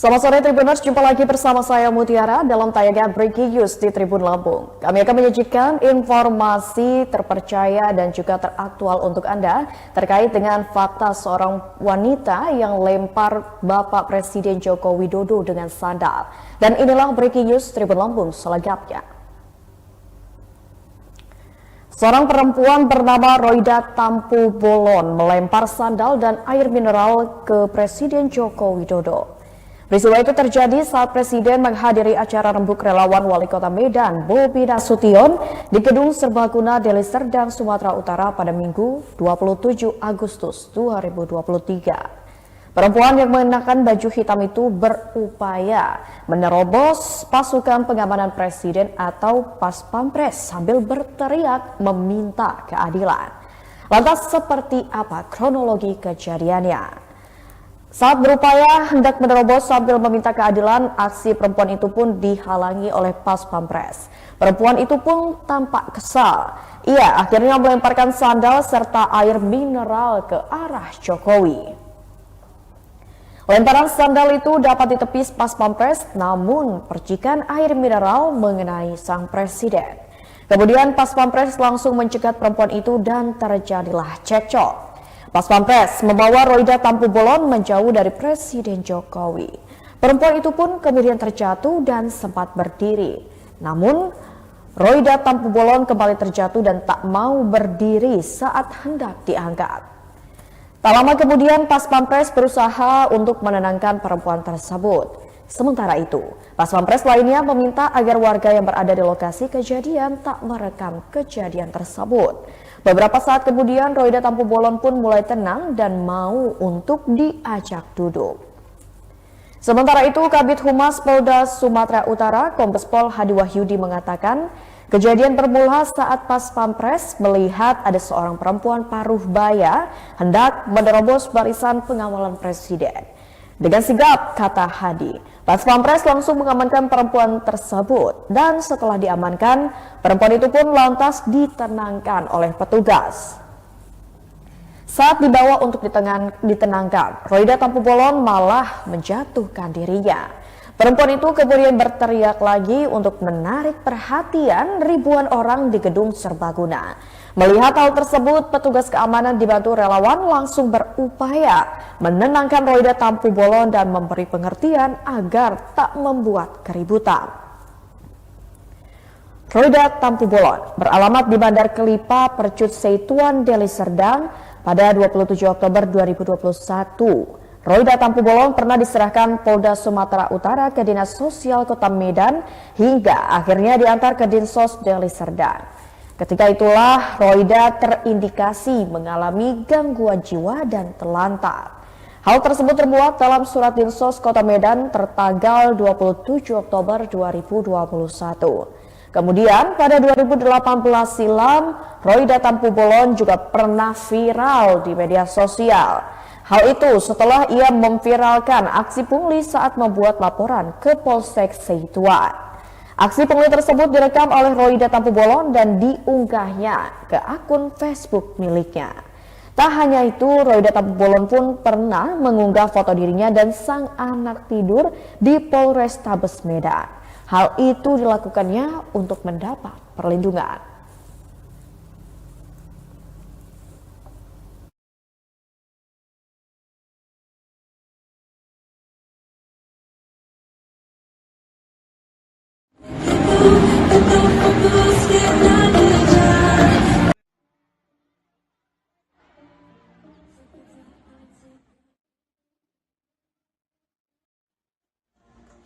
Selamat sore Tribuners, jumpa lagi bersama saya Mutiara dalam tayangan Breaking News di Tribun Lampung. Kami akan menyajikan informasi terpercaya dan juga teraktual untuk Anda terkait dengan fakta seorang wanita yang lempar Bapak Presiden Joko Widodo dengan sandal. Dan inilah Breaking News Tribun Lampung selengkapnya. Seorang perempuan bernama Roida Tampu Bolon melempar sandal dan air mineral ke Presiden Joko Widodo. Peristiwa itu terjadi saat Presiden menghadiri acara rembuk relawan Wali Kota Medan, Bobi Nasution, di Gedung Serbaguna Deli Serdang, Sumatera Utara pada Minggu 27 Agustus 2023. Perempuan yang mengenakan baju hitam itu berupaya menerobos pasukan pengamanan Presiden atau Pas Pampres sambil berteriak meminta keadilan. Lantas seperti apa kronologi kejadiannya? Saat berupaya hendak menerobos sambil meminta keadilan, aksi perempuan itu pun dihalangi oleh Pas Pampres. Perempuan itu pun tampak kesal. Ia akhirnya melemparkan sandal serta air mineral ke arah Jokowi. Lemparan sandal itu dapat ditepis Pas Pampres, namun percikan air mineral mengenai sang presiden. Kemudian Pas Pampres langsung mencegat perempuan itu dan terjadilah cekcok. Pas Pampres membawa Roida Tampu Bolon menjauh dari Presiden Jokowi. Perempuan itu pun kemudian terjatuh dan sempat berdiri. Namun, Roida Tampu Bolon kembali terjatuh dan tak mau berdiri saat hendak diangkat. Tak lama kemudian Pas Pampres berusaha untuk menenangkan perempuan tersebut. Sementara itu, Pas Pampres lainnya meminta agar warga yang berada di lokasi kejadian tak merekam kejadian tersebut. Beberapa saat kemudian Roida Tampu Bolon pun mulai tenang dan mau untuk diajak duduk. Sementara itu, Kabid Humas Polda Sumatera Utara Kombes Pol Hadi Wahyudi mengatakan kejadian bermula saat Pas Pampres melihat ada seorang perempuan paruh baya hendak menerobos barisan pengawalan Presiden. Dengan sigap, kata Hadi, Pas Pampres langsung mengamankan perempuan tersebut dan setelah diamankan, perempuan itu pun lantas ditenangkan oleh petugas. Saat dibawa untuk ditenangkan, Roida Tampu Bolon malah menjatuhkan dirinya. Perempuan itu kemudian berteriak lagi untuk menarik perhatian ribuan orang di Gedung Serbaguna. Melihat hal tersebut, petugas keamanan dibantu relawan langsung berupaya menenangkan Roida Tampu Bolon dan memberi pengertian agar tak membuat keributan. Roida Tampu Bolon beralamat di Bandar Kelipa, Percut Seituan, Deli Serdang pada 27 Oktober 2021. Roida Tampu Bolon pernah diserahkan Polda Sumatera Utara ke Dinas Sosial Kota Medan hingga akhirnya diantar ke Dinsos Deli Serdang. Ketika itulah Roida terindikasi mengalami gangguan jiwa dan telantar. Hal tersebut termuat dalam surat Dinsos Kota Medan tertanggal 27 Oktober 2021. Kemudian pada 2018 silam, Roida Tampu Bolon juga pernah viral di media sosial. Hal itu setelah ia memviralkan aksi pungli saat membuat laporan ke Polsek Seituan. Aksi pungli tersebut direkam oleh Roida Tampu Bolon dan diunggahnya ke akun Facebook miliknya. Tak hanya itu, Roida Tampu Bolon pun pernah mengunggah foto dirinya dan sang anak tidur di Polrestabes Medan. Hal itu dilakukannya untuk mendapat perlindungan. Let's get